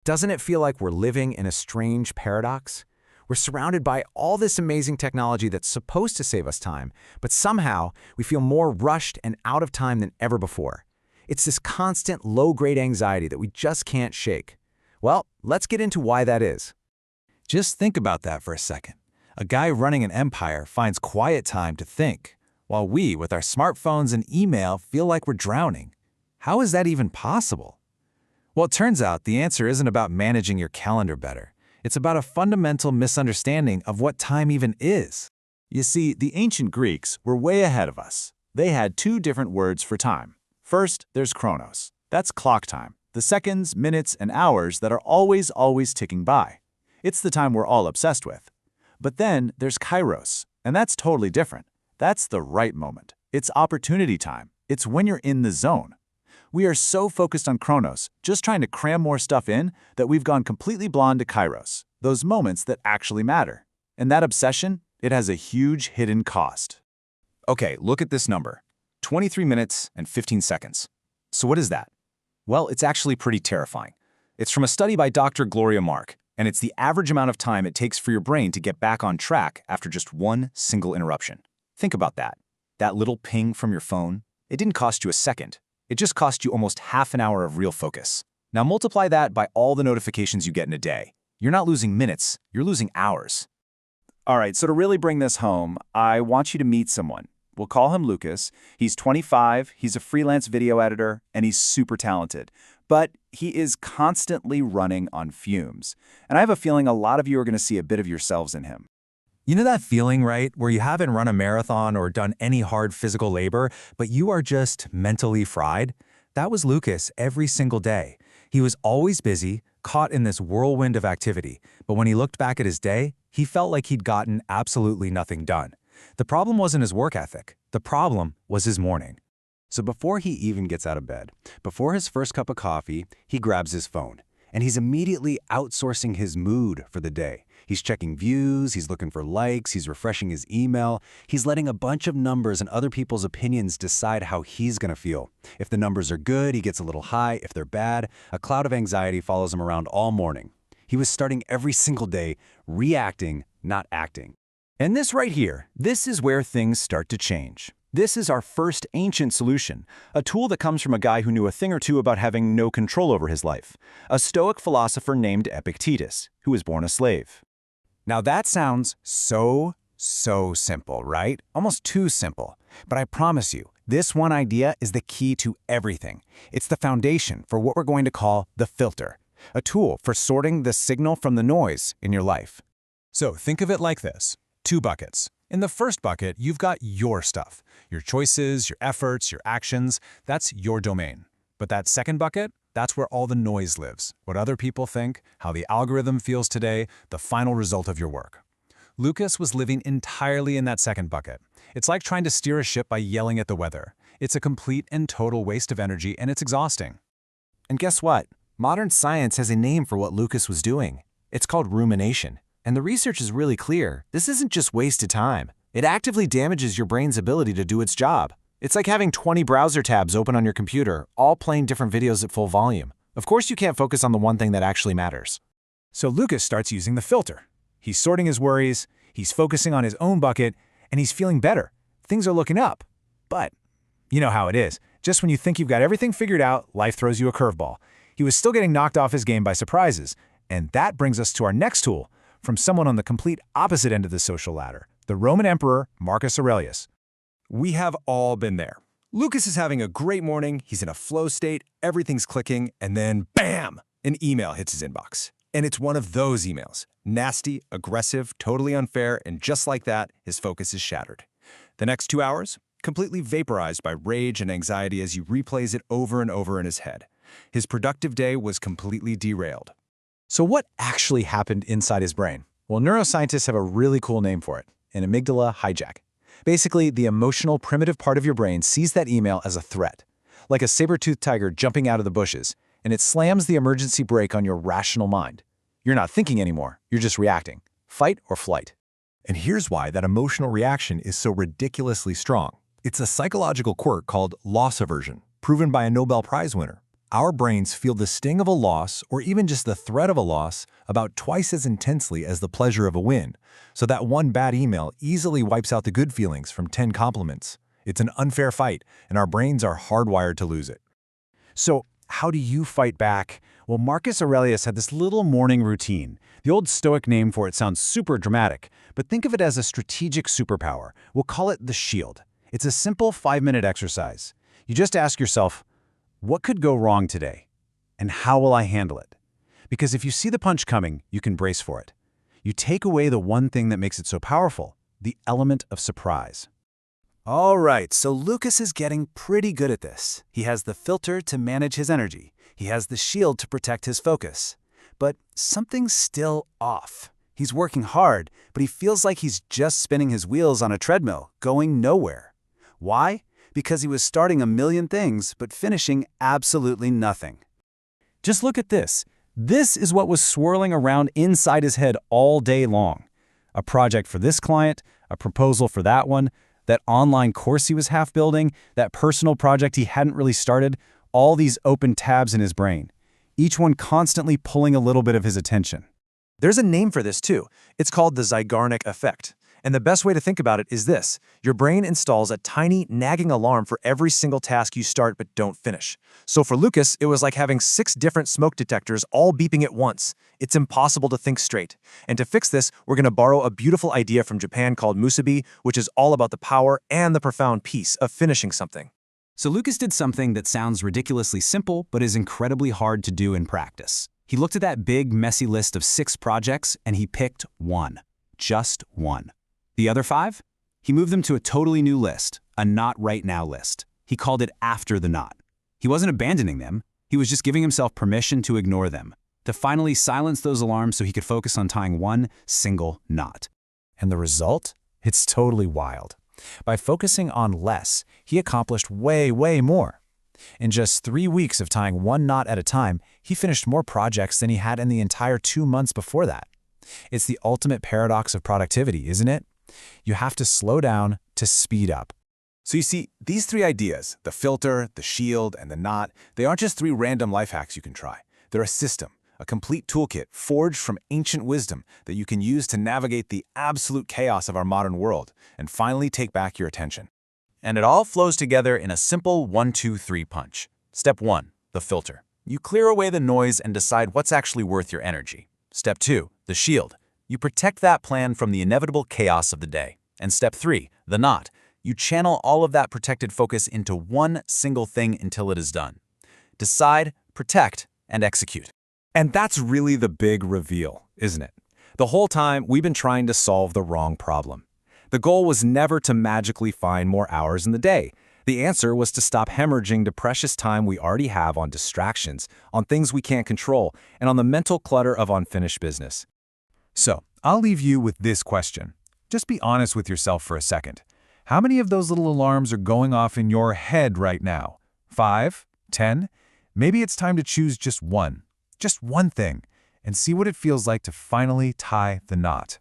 Doesn't it feel like we're living in a strange paradox? We're surrounded by all this amazing technology that's supposed to save us time, but somehow we feel more rushed and out of time than ever before. It's this constant low-grade anxiety that we just can't shake. Well, let's get into why that is. Just think about that for a second. A guy running an empire finds quiet time to think, while we, with our smartphones and email, feel like we're drowning. How is that even possible? Well, it turns out the answer isn't about managing your calendar better. It's about a fundamental misunderstanding of what time even is. You see, the ancient Greeks were way ahead of us. They had two different words for time. First, there's chronos. That's clock time, the seconds, minutes, and hours that are always ticking by. It's the time we're all obsessed with. But then there's kairos, and that's totally different. That's the right moment. It's opportunity time. It's when you're in the zone. We are so focused on chronos, just trying to cram more stuff in, that we've gone completely blind to kairos, those moments that actually matter. And that obsession, it has a huge hidden cost. Okay, look at this number. 23 minutes and 15 seconds. So what is that? Well, it's actually pretty terrifying. It's from a study by Dr. Gloria Mark, and it's the average amount of time it takes for your brain to get back on track after just one single interruption. Think about that. That little ping from your phone, it didn't cost you a second. It just cost you almost half an hour of real focus. Now multiply that by all the notifications you get in a day. You're not losing minutes, you're losing hours. All right, so to really bring this home, I want you to meet someone. We'll call him Lucas. He's 25, he's a freelance video editor, and he's super talented. But he is constantly running on fumes. And I have a feeling a lot of you are going to see a bit of yourselves in him. You know that feeling, right, where you haven't run a marathon or done any hard physical labor, but you are just mentally fried? That was Lucas every single day. He was always busy, caught in this whirlwind of activity, but when he looked back at his day, he felt like he'd gotten absolutely nothing done. The problem wasn't his work ethic. The problem was his morning. So before he even gets out of bed, before his first cup of coffee, he grabs his phone, and he's immediately outsourcing his mood for the day. He's checking views, he's looking for likes, he's refreshing his email. He's letting a bunch of numbers and other people's opinions decide how he's going to feel. If the numbers are good, he gets a little high. If they're bad, a cloud of anxiety follows him around all morning. He was starting every single day reacting, not acting. And this right here, this is where things start to change. This is our first ancient solution, a tool that comes from a guy who knew a thing or two about having no control over his life, a Stoic philosopher named Epictetus, who was born a slave. Now that sounds so simple, right? Almost too simple. But I promise you, this one idea is the key to everything. It's the foundation for what we're going to call the filter, a tool for sorting the signal from the noise in your life. So think of it like this. 2 buckets. In the first bucket, you've got your stuff, your choices, your efforts, your actions. That's your domain. But that second bucket, that's where all the noise lives, what other people think, how the algorithm feels today, the final result of your work. Lucas was living entirely in that second bucket. It's like trying to steer a ship by yelling at the weather. It's a complete and total waste of energy, and it's exhausting. And guess what? Modern science has a name for what Lucas was doing. It's called rumination. And the research is really clear. This isn't just wasted time. It actively damages your brain's ability to do its job. It's like having 20 browser tabs open on your computer, all playing different videos at full volume. Of course, you can't focus on the one thing that actually matters. So Lucas starts using the filter. He's sorting his worries, he's focusing on his own bucket, and he's feeling better. Things are looking up. But you know how it is. Just when you think you've got everything figured out, life throws you a curveball. He was still getting knocked off his game by surprises. And that brings us to our next tool, from someone on the complete opposite end of the social ladder, the Roman Emperor Marcus Aurelius. We have all been there. Lucas is having a great morning, he's in a flow state, everything's clicking, and then bam! An email hits his inbox. And it's one of those emails. Nasty, aggressive, totally unfair, and just like that, his focus is shattered. The next 2 hours, completely vaporized by rage and anxiety as he replays it over and over in his head. His productive day was completely derailed. So what actually happened inside his brain? Well, neuroscientists have a really cool name for it, an amygdala hijack. Basically, the emotional primitive part of your brain sees that email as a threat, like a saber-toothed tiger jumping out of the bushes, and it slams the emergency brake on your rational mind. You're not thinking anymore, you're just reacting. Fight or flight. And here's why that emotional reaction is so ridiculously strong. It's a psychological quirk called loss aversion, proven by a Nobel Prize winner. Our brains feel the sting of a loss, or even just the threat of a loss, about twice as intensely as the pleasure of a win. So that one bad email easily wipes out the good feelings from 10 compliments. It's an unfair fight, and our brains are hardwired to lose it. So, how do you fight back? Well, Marcus Aurelius had this little morning routine. The old Stoic name for it sounds super dramatic, but think of it as a strategic superpower. We'll call it the shield. It's a simple 5-minute exercise. You just ask yourself, what could go wrong today? And how will I handle it? Because if you see the punch coming, you can brace for it. You take away the one thing that makes it so powerful, the element of surprise. All right, so Lucas is getting pretty good at this. He has the filter to manage his energy. He has the shield to protect his focus. But something's still off. He's working hard, but he feels like he's just spinning his wheels on a treadmill, going nowhere. Why? Because he was starting a million things, but finishing absolutely nothing. Just look at this. This is what was swirling around inside his head all day long. A project for this client, a proposal for that one, that online course he was half building, that personal project he hadn't really started, all these open tabs in his brain, each one constantly pulling a little bit of his attention. There's a name for this too. It's called the Zeigarnik effect. And the best way to think about it is this. Your brain installs a tiny, nagging alarm for every single task you start but don't finish. So for Lucas, it was like having 6 different smoke detectors all beeping at once. It's impossible to think straight. And to fix this, we're going to borrow a beautiful idea from Japan called musubi, which is all about the power and the profound peace of finishing something. So Lucas did something that sounds ridiculously simple, but is incredibly hard to do in practice. He looked at that big, messy list of 6 projects, and he picked one. Just one. The other 5? He moved them to a totally new list, a not right now list. He called it after the not. He wasn't abandoning them. He was just giving himself permission to ignore them, to finally silence those alarms so he could focus on tying one single knot. And the result? It's totally wild. By focusing on less, he accomplished way, way more. In just 3 weeks of tying one knot at a time, he finished more projects than he had in the entire 2 months before that. It's the ultimate paradox of productivity, isn't it? You have to slow down to speed up. So you see, these 3 ideas, the filter, the shield, and the knot, they aren't just 3 random life hacks you can try. They're a system, a complete toolkit forged from ancient wisdom that you can use to navigate the absolute chaos of our modern world and finally take back your attention. And it all flows together in a simple 1-2-3 punch. Step 1, the filter. You clear away the noise and decide what's actually worth your energy. Step 2, the shield. You protect that plan from the inevitable chaos of the day. And step 3, the knot. You channel all of that protected focus into one single thing until it is done. Decide, protect, and execute. And that's really the big reveal, isn't it? The whole time, we've been trying to solve the wrong problem. The goal was never to magically find more hours in the day. The answer was to stop hemorrhaging the precious time we already have on distractions, on things we can't control, and on the mental clutter of unfinished business. So, I'll leave you with this question. Just be honest with yourself for a second. How many of those little alarms are going off in your head right now? 5? 10? Maybe it's time to choose just one thing, and see what it feels like to finally tie the knot.